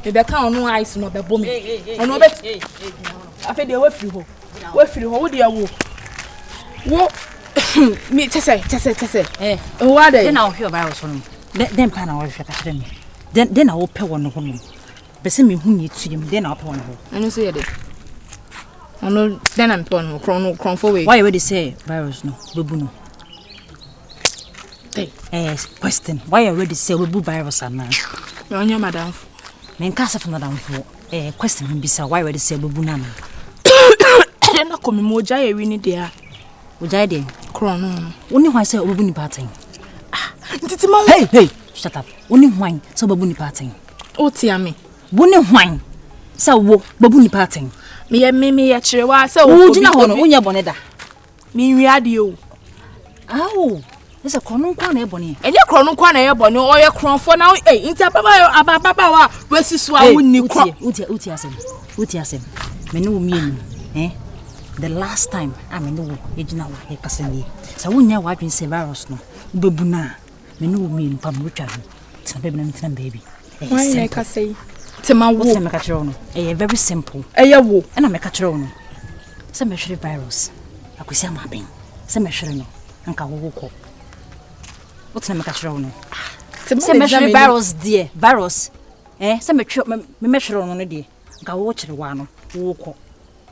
The count no ice no be boom. On obet. I feel the way free ho. Way free ho dey wo. Wo me tese. What dey? Then I'll hear virus on. Then pan our shaka share me. Then I will pay one no ho. Be say me hu ni tu him then I'll pay one ho. I know say you dey. I know then I'm pon cron for way. Why you dey say virus no? Bebu no. Hey, question. Why you already say bebu virus ana? Me onya madam. Men kasa for madam for. Question him bisa why you already say bebu na na? Then na komi mo ja ye wi ni dia. Oja dey. Cron no. Oni why say bebu ni pattern? Ntiti ma. Hey, shut up. Oni why say bebu ni pattern? O tia me. Boni why say wo bebu ni pattern? Me ye kire wa say o gina ho no onya bone da. Me wi ade o. Aw. This a crown kwa na ebony. Enye crown kwa na ebony o ye crown for now nti ababa wa wasisu a wonni kwa. Uti asem. Me no mienu. The last time I me no ejina wa e kasani. Sa wonya wa adwen se virus no. Ubebu na. Me no mienu pa mo twa no. Tina baby. Why na kasai? Tema wo. What's me ka kire no? Very simple. Eye wo. E na me ka kire no. Se me hwere virus. Akosi amaben. Se me hwere no. Anka wo ko. What's the matter no? Say measure virus dear. Virus. Say me measure no dear. Ga wo kire wa no. Wo ko.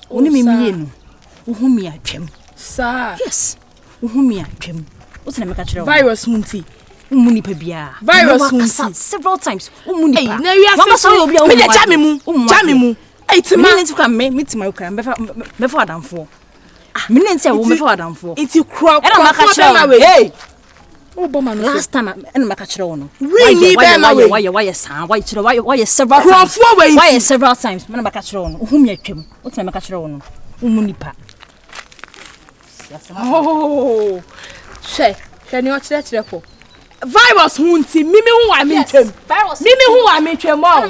Oni me mienu. Wo hu mi atwam. Sir. Yes. Wo hu mi atwam. What's the matter? Virus hunti. Umuni pa bia. Virus hunti. Several times. Umuni pa. Na wi ase. Me de jame mu. Tima. Me nti me tima ukra. Me fa adamfo. Me nti wo me fa adamfo. Iti kro. E na maka hey. Last time and maka kire wono. Why several times. Man maka kire wono. Hu me atwam. What na maka kire wono. Umunipa. Oh. She ni o kire ko. Virus hunti mimi hu wa me twam. Mimi hu wa me twam o.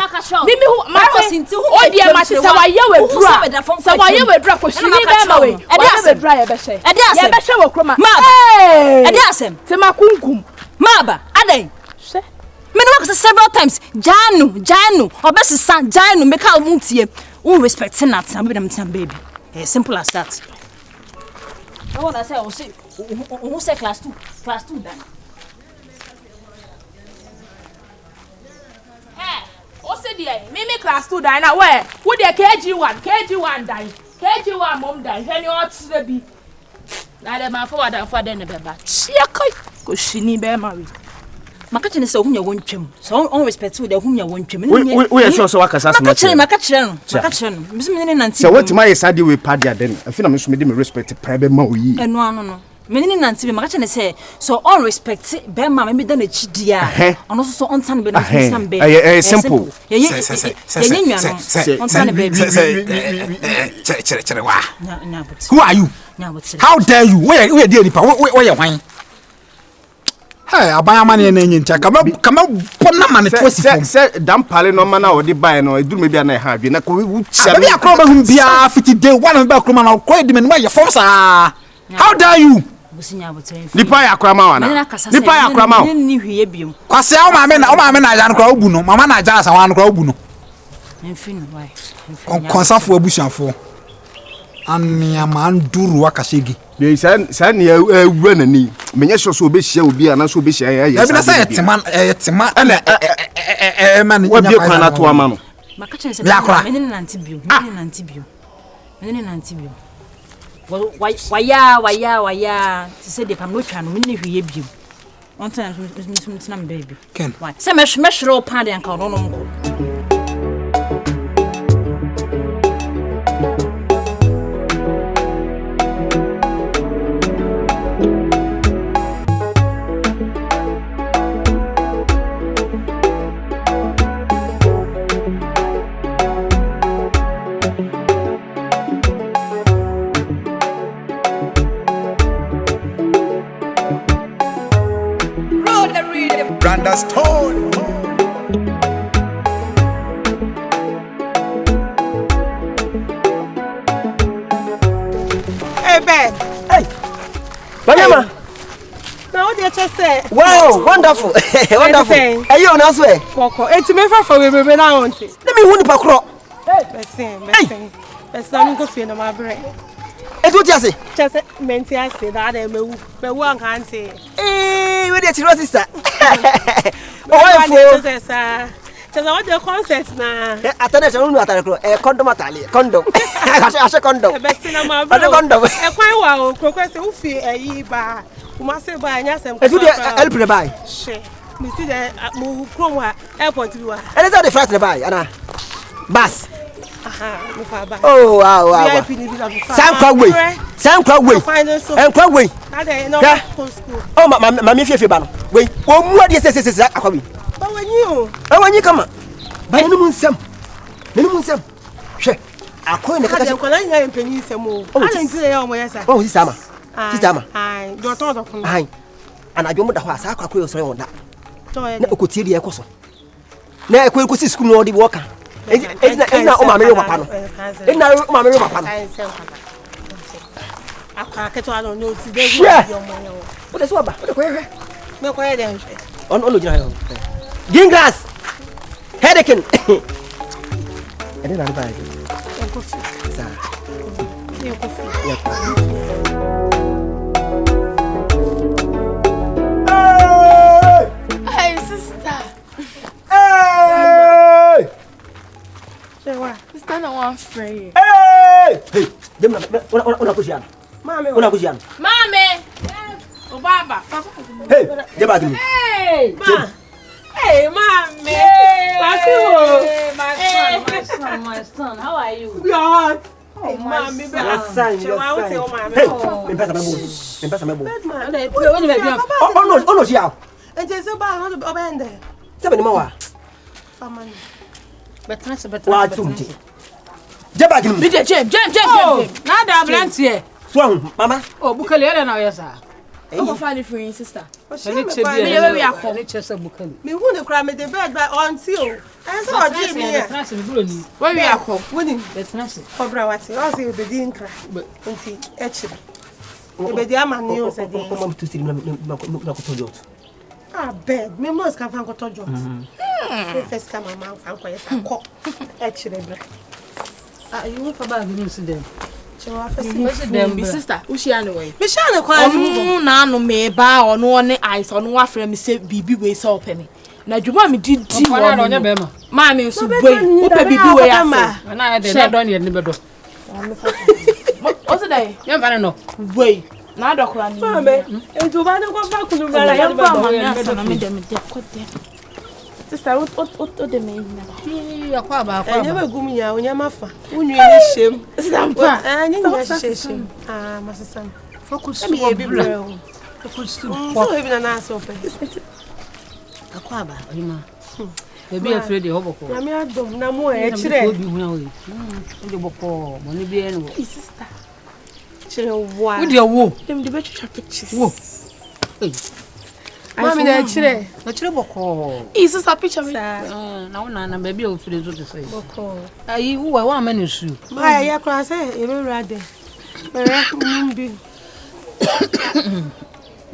Mimi hu virus hunti hu. O dia ma se wa ye we dura. Se wa ye we dura ko shini be ma we. E dia se dura ye be she. Ye be she wo kroma. E dia asem. Te ma kunkum. Maba, aden. She. Me no work several times. Janu. Obesisa Janu make out muntie. Un respect na baby. Simple as that. I want to say who say class 2 then. O se dia me class 2 dan na where? Who dey KG1 dan. KG1 mom dan. Hwe ni o tire bi. Na dem afọ den be ba. Chia kai. Ko shini be ma we. Maka chene se ohunya wontwam. So on respect with the ohunya wontwam. We ye sure so wakasa so much. Maka chire no. Bisu me ne nanti. Se wetima ye sade we padia den. Afi na me so me dey me respect private ma oyi. Eno no. Me ne nanti be maka chene se so on respect be ma me da na chidia. Ono so on tan be na san be. Simple. Ye Chere wa. Who are you? How dare you? Where dey nipa? Where you hwan? Hey, abaya mane na nyincha kama pona mane tosi fom. Se dam pale no mana odi buy no eduru me bia na ha dwe na ko wu tia. Abi akro ba hum bia fiti day one ba akro na ko edi me no ye fom sa. How dare you? Nipa ya akra ma wana. Nipa ya akra ma. Ni hwiye biom. Kwase o ma me na aja no kra obu no. Mama na aja asa wan kra obu no. Enfin why? Konsafo abusuafo. Ania manduru akashegi. Dey san ne awura nani. Menye so obehia obi ana so obehia ya ya. Ebi na say tema na man nya kwa. Wa bi kwa na to ama no. Maka chen se me ne nanti bio. Waya. Ti se de pam no twa no me ne hwiye bio. On time na me baby. Ken. Why? Se me hwere pa de anka no mko. my bed. Hey. Banyama. Now what you just say? Wow, wonderful. Wonderful. Are you on us way? Coco, it's me for we be now on. Let me who the pakro. Listen. Let's not go see no my brain. Et what you say? Just menti I say that me one can say. Eh, where the sister? Oh, for sir. Just what the concept na. Atene se unu atare condom atale. Condom. Ashe condom. Best na my brain. Condom. E kwan wa o Coco say u fi eyi ba. Uma say ba nya sem. Et what help the buy? She. Me see the mo krom wa airport bi wa. And is that the flight the buy? Ana. Bus. Aha, me fa ba. Oh, wow. Sam Kwagwe. And Kwagwe. Ade no school. Oh, mama fie ba no. We mu ade se akwabi. Ba wanyi o. Wanyi kama. Ba ni mu nsam. Hwe. Akoi ne kaka. Ade ko na nya empanyi nsam o. Ade ntire ya o mo yesa. Oh, si sama. Ai, do ton do fun. Ai. Ana adwo mu da ho asa akwa so won da. Na okotie de ekoso. Na ekwe kosi school no di worker. Ena o ma me papa no. Ena o ma me papa no. Akwa keto alo no si de yo mo yo. O de so ba. O de ko hwe. Me ko ye de hwe. On lo jina yo. Gingrass. Headache. Ede na ba ye. Ko fi. Sa. Ye ko fi. Hey sister. Hey! Say what? Sister no one free. Hey! Hey, dem na ona kujiana. Mami. Ona kujiana. Mami. Obaba. Hey, deba gini. Hey. Ma. Hey, mami. My son, how are you? God. Oh, my mami, son. Hey, me pesa mebo. Oh no, sia. Ente se ba no obende. Sebe ni mawa. Famani. Better. Wa tumti. Deba gini. DJ James. Now the ambulance here. So, mama. Oh, Bukali, I don't know, yes, sir. Oh, funny for you, sister. Me who the cry me the bed by until. I saw Jimmy. Where we are called? Winning. That's nice. Cobra what? I see the din cry. But until actually. The diamond news said, Mama to see na kutojo. ah, bed. Me must come from Kotojo. First time my mouth and quiet. Actually, You went for bad incident. Them sister, who she anyway? Me shall quite move. Na no me ba ono one eyes ono wa frame say bibi we so pe me. Na dwuma me di one. Ma me so boy, wo pe bibi we asa. Na ya de na don ye ni bedo. What's the day? You van no. Wait. Na dokura ni. Ma me, entu ba no go back to na ya ba ma na me dem de ko de. Sister, what the me na. Akwa ba. Enye ba gumi ya onya mafa. Unyu ni shem. Sister, Enye ni shem. Ah, masisa. Focus. Me e bibro. Focus. So hebi na na so pe. Akwa ba, oyima. Baby afraid de hoboko. Na me adom na mo e kire. Obi hu na we. Nde boko, mo ni bi en wo. Sister. Kire wa. Wo de wo. Dem de betu pictures. Wo. Hey. Mami na kire. Na kire boko. Sister picture me. Na wona na baby o fire so to say. Boko. Ayi wo wa ma na su. Ma ya kra say e be rade. Ere mbi.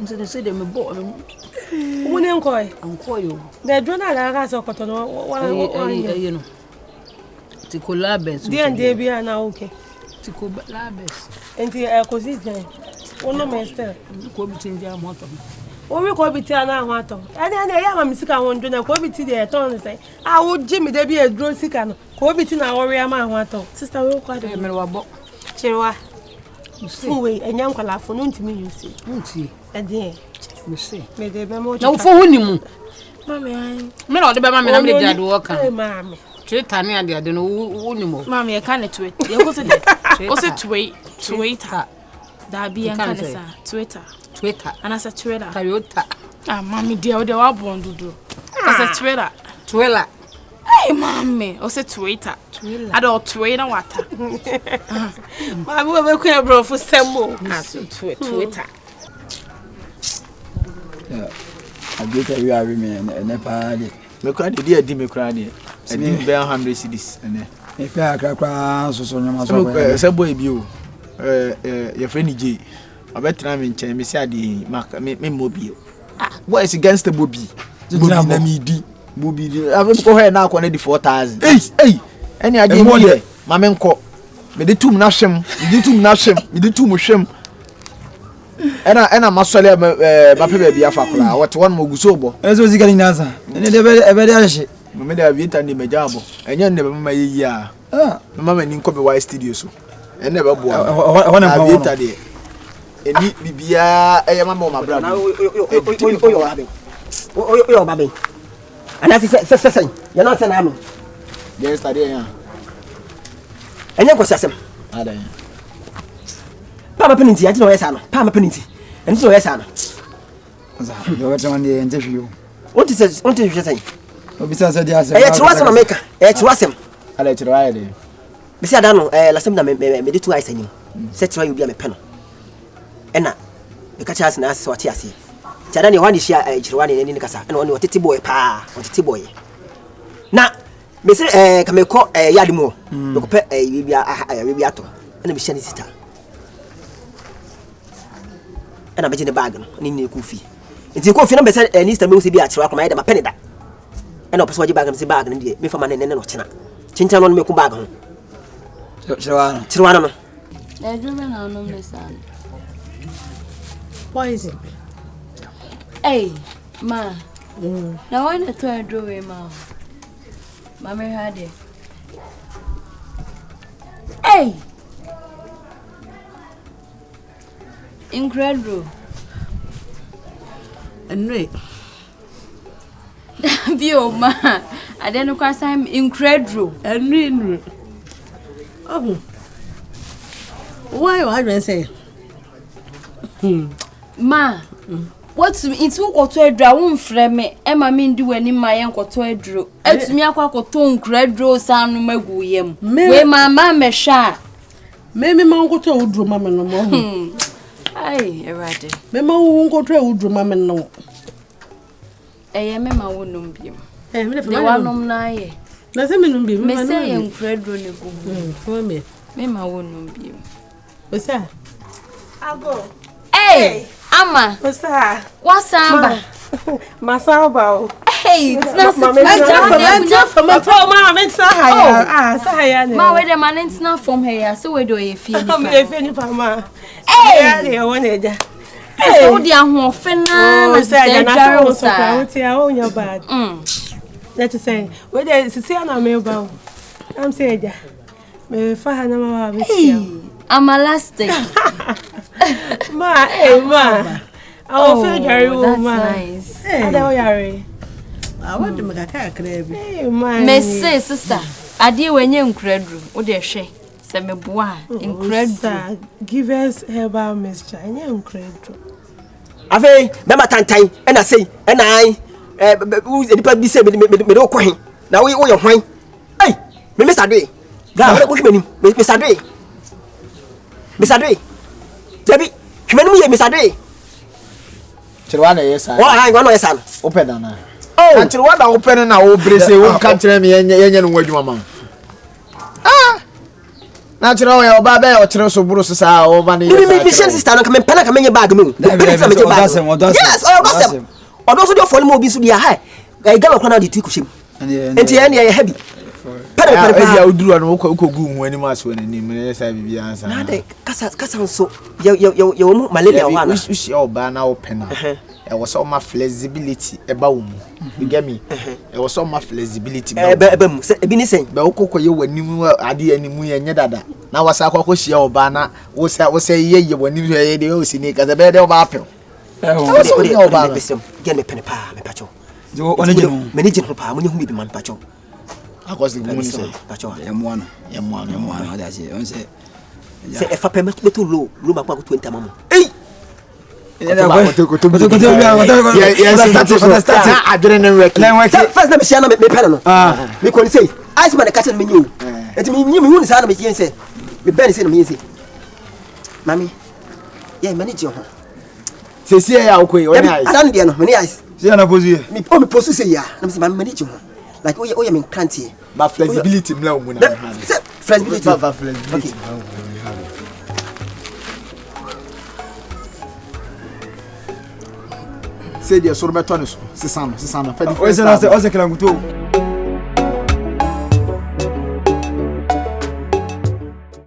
Nse de say de me bo. Woni nkoi. Ankoyo. Na dwona la ga so koto no wa. Ayi no. Tikolabes. Di ande bia na okay. Tikolabes. Enti ko si jan. Wono me stel. Ko bi tin dia moto. Owi ko bi ti ana ho ato. Ene ya ma misika won dwona ko bi ti de ton say. Ah wo Jimmy de bi edro sika no. Ko bi ti na wori ama ho ato. Sister we ko ade. Me wa bo. Chirwa. Fuwe enya nkwala fo no ntimi yusi. Nti. Ede. Me say. Me de be mo. Na wo fo huni mu. Mami ai. Me na o de be ma me na me de ade wo kan. Hey mami. Twitter ni ade no huni mu. Mami e kan tweet. Ye ko se de. O se Twitter. Da bi en kan sa Twitter. Ana sa Twitter. Toyota. Ah mami dia o de wa bon dudu. O se Twitter. Hey mami, o se Twitter. Ado Twitter wata. Mami we be ku bro fu sembo. Ah Twitter. Yeah. I get a real women and a party. Me kra de dia di me kra de. Adi be 100 cedis ene. E pe akra so so nyama so. Se boy bi o. your friend J. I bet I'm in China, Miss Adi, me mobile. What is against the Bobby? Bobby, I will go ahead now, 4,000. Hey, any idea more there? My men call me the 2 Nasham, you do 2 Nasham, you do 2 Musham. And I must say, my baby, Biafra, what one more Gusobo. As was getting answer. And a better shit. Made a bit and the Majabo, and you never my year. Mamma in Kobe White Studios. And never one of the and Bibia, I am my brother. Oh, baby. And that's the you're not an army. Yes, I did. And you go, Sassam. Papa Penity, I know yes, Anna. Papa Penity. And so yes, Anna. You're on the interview. What is it? What did you say? Besides, I was a maker. It was him. I let you ride it. Besides, I know, last time I made 2 eyes in you. Set why you be a pen. And now, the catch us and ask what you see. Chadani one is here, one in any casa, and only what Titty boy, pa, or Titty boy. Now, Mr. Cameko, a yardimo, look at a Ribiato, and a Michelle sister. And I'm making a bargain, in the coffee. It's a coffee number said, and Mr. Moosey be at Rock, my penny that. And I'll persuade you back and say bargain, me for money and no china. Chintan on me come back home. Chihuahua. I don't know, my son. What is it? Hey, ma. Now I need to do it, ma. Mamma had it. Hey! Incredible. And wait. Bio, ma. I don't know because I'm incredible. And wait. Oh. Why I say? Ma. What's it's what to a drawn frame? Emma mean do any my uncle to a drew. It's me a quackoton, credo, son, Meguyem. May my mamma sha. Maybe my uncle to Drew Mamma no more. Aye, erratic. Mamma won't go to Drew Mamma no. I am a woman be. The one nigh. Nothing be. May say incredible for me. May my woman be. What's that? I'll go. Hey! Ama, what's that? What's up? Masaba. Hey, it's not from it's not from here. So where do you feel? Hey, so dear, who on your bad. Let's say, whether it's a Siana Melbow. I'm saying, may Fahana. I'm elastic. Ma, I'll feel very nice. I want to make a car crab. Messy sister, I dear when you're incredible. What dear she? Send me boy, incredible. Give us herbal mixture and you're incredible. I say, Mamma Tantai, and I say, and I, who's the people be said, me don't quite. Now we owe your wine. Hey, Mr. Day. God, what do Mr. Day? Mr. Day. Debbie, come here, Mr. Day. Chirwana, yes, I want to son. Open on her. Oh, until what I open and I will brace you, can't tell me any word, mamma. Ah, natural, or Baba, or Trosso Bruce, or money. You sister, come and panic, come in your bag. Yes, or those of your phone movies to the high. I got a corner to him. And the end, I heavy. I would do an okogu when you must win any minutes. I be answer. Cassan, so you, my lady, wish your banner open. It was all my flexibility about you get me. It was all my flexibility. Benison, Boko, you when you were Adi and Muya Nedada. Now was a cocoa banner, was say, ye when you hear the Oceanic as a bed of apple. Get me penny pa, my patcho. You want to manage your pa when you meet my patcho. I was the woman say, Pacho, M1, that's it. Say, if I permit me to low, room about 20 mamma. Hey! Yes, I didn't recognize. First, let me share my panel. Me can say, I spent a cat and menu. It means you wouldn't sound of me, say, the bed is in me. Mammy, yeah, manage your home. Say, see, I'll quit your eyes. I don't know many eyes. See, I'm opposite me. Oh, me post say, yeah, I'm my manager. Like, oh, you mean can't but flexibility, flexibility. Say the sort of better. Sisano. Ose kila ngutu.